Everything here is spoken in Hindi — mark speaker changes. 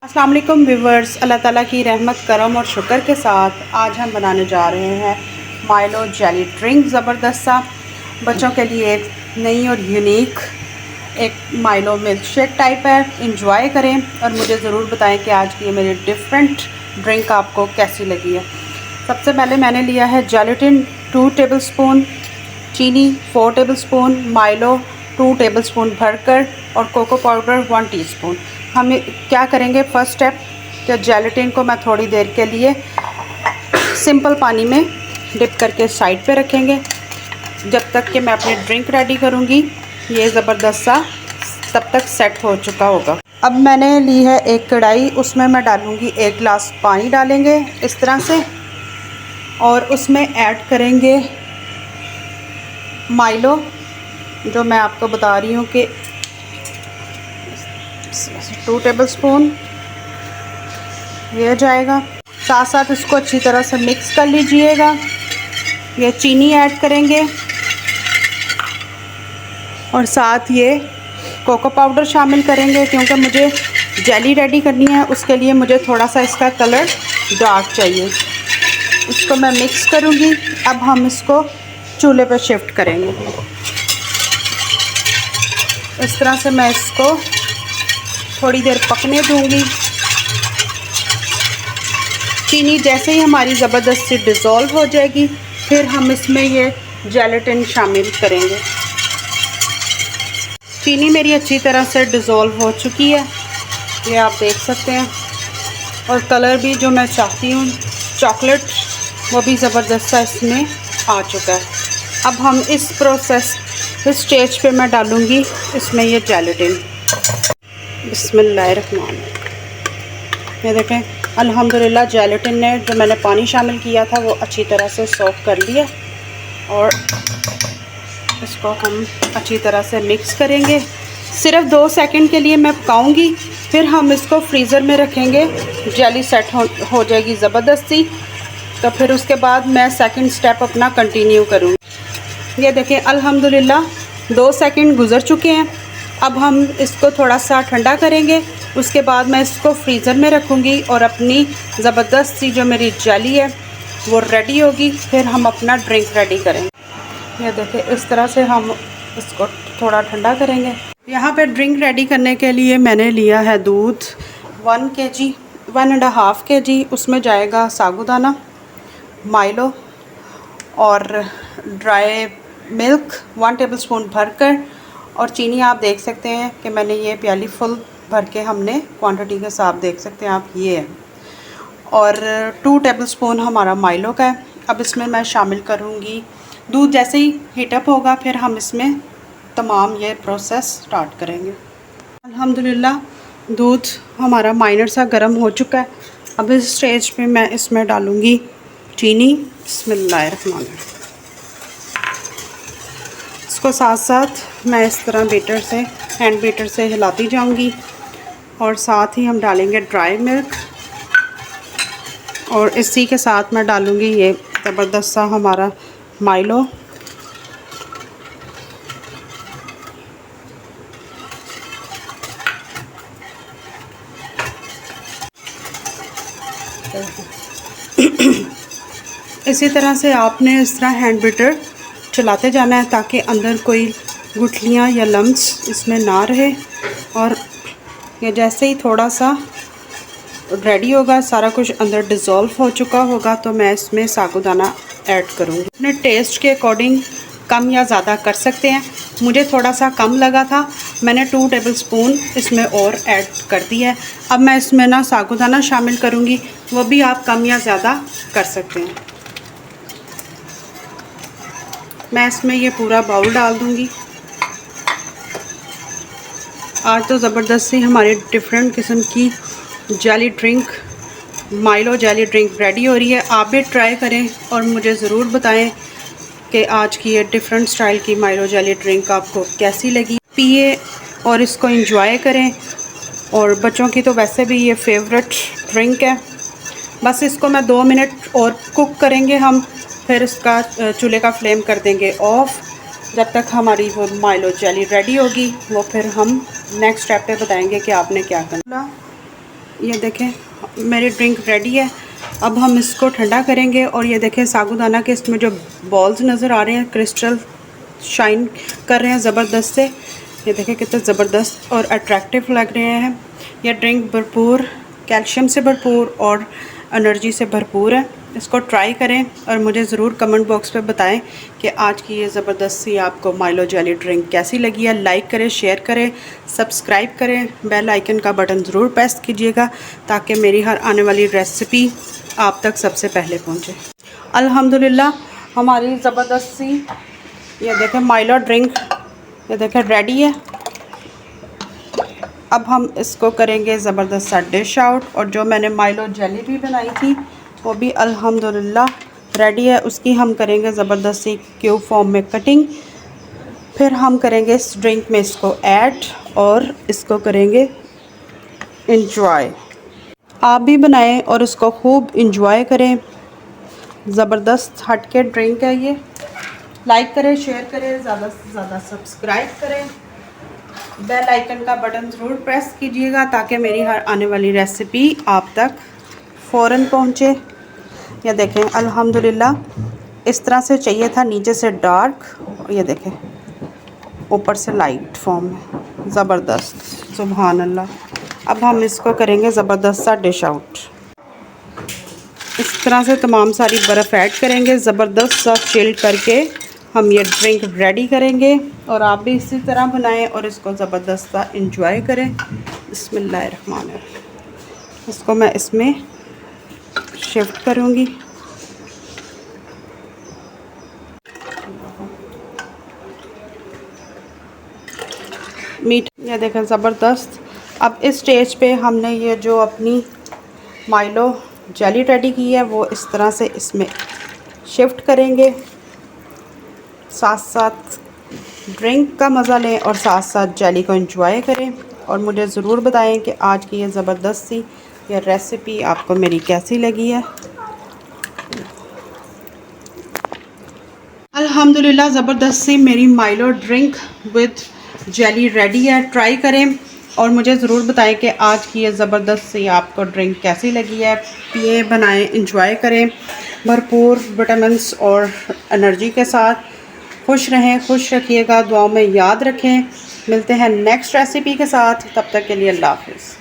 Speaker 1: अस्सलाम वालेकुम व्यूवर्स, अल्लाह ताला की रहमत करम और शुक्र के साथ आज हम बनाने जा रहे हैं माइलो जेली ड्रिंक। ज़बरदस्त सा बच्चों के लिए एक नई और यूनिक एक माइलो मिल्क शेक टाइप है। इंजॉय करें और मुझे ज़रूर बताएं कि आज की ये मेरी डिफरेंट ड्रिंक आपको कैसी लगी है। सबसे पहले मैंने लिया है जेलेटिन 2 टेबलस्पून, चीनी 4 टेबलस्पून, माइलो 2 टेबलस्पून भरकर और कोको पाउडर 1 टीस्पून। हम क्या करेंगे, फर्स्ट स्टेप कि जेलेटिन को मैं थोड़ी देर के लिए सिंपल पानी में डिप करके साइड पे रखेंगे जब तक कि मैं अपनी ड्रिंक रेडी करूँगी। ये ज़बरदस्त सा तब तक सेट हो चुका होगा। अब मैंने ली है एक कढ़ाई, उसमें मैं डालूँगी 1 गिलास पानी डालेंगे इस तरह से, और उसमें ऐड करेंगे माइलो, जो मैं आपको बता रही हूँ कि 2 टेबलस्पून ये जाएगा। साथ साथ इसको अच्छी तरह से मिक्स कर लीजिएगा। ये चीनी ऐड करेंगे और साथ ये कोको पाउडर शामिल करेंगे, क्योंकि मुझे जेली रेडी करनी है, उसके लिए मुझे थोड़ा सा इसका कलर डार्क चाहिए। इसको मैं मिक्स करूँगी। अब हम इसको चूल्हे पर शिफ्ट करेंगे। इस तरह से मैं इसको थोड़ी देर पकने दूंगी। चीनी जैसे ही हमारी ज़बरदस्त सी डिज़ोल्व हो जाएगी, फिर हम इसमें ये जेलेटिन शामिल करेंगे। चीनी मेरी अच्छी तरह से डिज़ोल्व हो चुकी है, ये आप देख सकते हैं, और कलर भी जो मैं चाहती हूँ चॉकलेट, वो भी ज़बरदस्त सा इसमें आ चुका है। अब हम इस स्टेज पे मैं डालूँगी इसमें ये जेलेटिन। बिस्मिल्लाहिर्रहमान। ये देखें, अल्हम्दुलिल्लाह जेलेटिन ने जो मैंने पानी शामिल किया था वो अच्छी तरह से सोक कर लिया, और इसको हम अच्छी तरह से मिक्स करेंगे। सिर्फ 2 सेकंड के लिए मैं पकाऊंगी, फिर हम इसको फ्रीज़र में रखेंगे। जेली सेट हो जाएगी ज़बरदस्ती, तो फिर उसके बाद मैं सेकंड स्टेप अपना कंटिन्यू करूँगी। ये देखें, अल्हम्दुलिल्लाह 2 सेकंड गुज़र चुके हैं। अब हम इसको थोड़ा सा ठंडा करेंगे, उसके बाद मैं इसको फ्रीज़र में रखूँगी और अपनी ज़बरदस्त सी जो मेरी जेली है वो रेडी होगी। फिर हम अपना ड्रिंक रेडी करेंगे। ये देखिए, इस तरह से हम इसको थोड़ा ठंडा करेंगे। यहाँ पे ड्रिंक रेडी करने के लिए मैंने लिया है दूध 1 kg, 1.5 kg। उसमें जाएगा साबूदाना, माइलो और ड्राई मिल्क 1 टेबलस्पून भरकर, और चीनी आप देख सकते हैं कि मैंने ये प्याली फुल भर के हमने क्वांटिटी के साथ देख सकते हैं आप, ये है, और 2 टेबलस्पून हमारा माइलो का है। अब इसमें मैं शामिल करूँगी दूध। जैसे ही हीटअप होगा फिर हम इसमें तमाम ये प्रोसेस स्टार्ट करेंगे। अल्हम्दुलिल्लाह दूध हमारा माइनर सा गर्म हो चुका है। अब इस स्टेज पे मैं इसमें डालूँगी चीनी। बिस्मिल्लाहिर्रहमानिर्रहीम। इसको साथ साथ मैं इस तरह बीटर से, हैंड बीटर से हिलाती जाऊंगी, और साथ ही हम डालेंगे ड्राई मिल्क, और इसी के साथ मैं डालूंगी ये ज़बरदस्त सा हमारा माइलो। इसी तरह से आपने इस तरह हैंड बीटर चलाते जाना है ताकि अंदर कोई गुठलियाँ या लम्स इसमें ना रहे। और ये जैसे ही थोड़ा सा रेडी होगा, सारा कुछ अंदर डिज़ोल्व हो चुका होगा, तो मैं इसमें साबूदाना ऐड करूँगी। अपने टेस्ट के अकॉर्डिंग कम या ज़्यादा कर सकते हैं। मुझे थोड़ा सा कम लगा था, मैंने 2 टेबलस्पून इसमें और ऐड कर दिया है। अब मैं इसमें ना साबूदाना शामिल करूँगी, वो भी आप कम या ज़्यादा कर सकते हैं। मैं इसमें ये पूरा बाउल डाल दूँगी। आज तो ज़बरदस्त सी हमारी डिफरेंट किस्म की jelly drink, Milo jelly drink ready हो रही है। आप भी ट्राई करें और मुझे ज़रूर बताएं कि आज की ये डिफरेंट स्टाइल की माइलो जेली ड्रिंक आपको कैसी लगी। पिए और इसको एंजॉय करें, और बच्चों की तो वैसे भी ये फेवरेट ड्रिंक है। बस इसको मैं 2 मिनट और कुक करेंगे हम, फिर इसका चूल्हे का फ्लेम कर देंगे ऑफ़। जब तक हमारी वो माइलो जेली रेडी होगी, वो फिर हम नेक्स्ट स्टेप पे बताएंगे कि आपने क्या करना। ये देखें मेरी ड्रिंक रेडी है। अब हम इसको ठंडा करेंगे और ये देखें साबूदाना के इसमें जो बॉल्स नज़र आ रहे हैं क्रिस्टल शाइन कर रहे हैं ज़बरदस्त से। ये देखें कितने ज़बरदस्त और अट्रैक्टिव लग रहे हैं। यह ड्रिंक भरपूर कैल्शियम से भरपूर और एनर्जी से भरपूर है। इसको ट्राई करें और मुझे ज़रूर कमेंट बॉक्स पे बताएं कि आज की ये ज़बरदस्त सी आपको माइलो जेली ड्रिंक कैसी लगी है। लाइक करें, शेयर करें, सब्सक्राइब करें, बेल आइकन का बटन ज़रूर प्रेस कीजिएगा ताकि मेरी हर आने वाली रेसिपी आप तक सबसे पहले पहुँचे। अल्हम्दुलिल्लाह हमारी ज़बरदस्त सी ये देखें माइलो ड्रिंक ये देखें रेडी है। अब हम इसको करेंगे ज़बरदस्त सा डिश आउट। और जो मैंने माइलो जेली भी बनाई थी वो भी अल्हम्दुलिल्लाह रेडी है। उसकी हम करेंगे ज़बरदस्त सी क्यूब फॉर्म में कटिंग। फिर हम करेंगे इस ड्रिंक में इसको ऐड और इसको करेंगे इंजॉय। आप भी बनाएं और इसको खूब इंजॉय करें। ज़बरदस्त हटके ड्रिंक है ये। लाइक करें, शेयर करें, ज़्यादा से ज़्यादा सब्सक्राइब करें, बेल आइकन का बटन ज़रूर प्रेस कीजिएगा ताकि मेरी हर आने वाली रेसिपी आप तक फ़ौरन पहुँचे। ये देखें अल्हम्दुलिल्लाह इस तरह से चाहिए था, नीचे से डार्क, ये देखें ऊपर से लाइट फॉर्म में ज़बरदस्त, सुभान अल्लाह। अब हम इसको करेंगे ज़बरदस्त सा डिश आउट। इस तरह से तमाम सारी बर्फ़ ऐड करेंगे, ज़बरदस्त सा चिल्ड करके हम ये ड्रिंक रेडी करेंगे। और आप भी इसी तरह बनाएं और इसको ज़बरदस्त सा इंजॉय करें। बिस्मिल्लाहिर्रहमानिर्रहीम। इसको मैं इसमें शिफ्ट करूँगी। मीठ ये देखें ज़बरदस्त। अब इस स्टेज पे हमने ये जो अपनी माइलो जेली रेडी की है वो इस तरह से इसमें शिफ्ट करेंगे। साथ साथ ड्रिंक का मज़ा लें और साथ साथ जेली को एंजॉय करें। और मुझे ज़रूर बताएं कि आज की ये ज़बरदस्त सी ये रेसिपी आपको मेरी कैसी लगी है। अल्हम्दुलिल्लाह ज़बरदस्त सी मेरी Milo drink with jelly ready है। ट्राई करें और मुझे ज़रूर बताएं कि आज की ये ज़बरदस्त सी आपको ड्रिंक कैसी लगी है। पिए, बनाएं, इंजॉय करें भरपूर विटामिन्स और एनर्जी के साथ। खुश रहें, खुश रखिएगा, दुआओं में याद रखें। मिलते हैं नेक्स्ट रेसिपी के साथ, तब तक के लिए अल्लाह हाफ़िज़।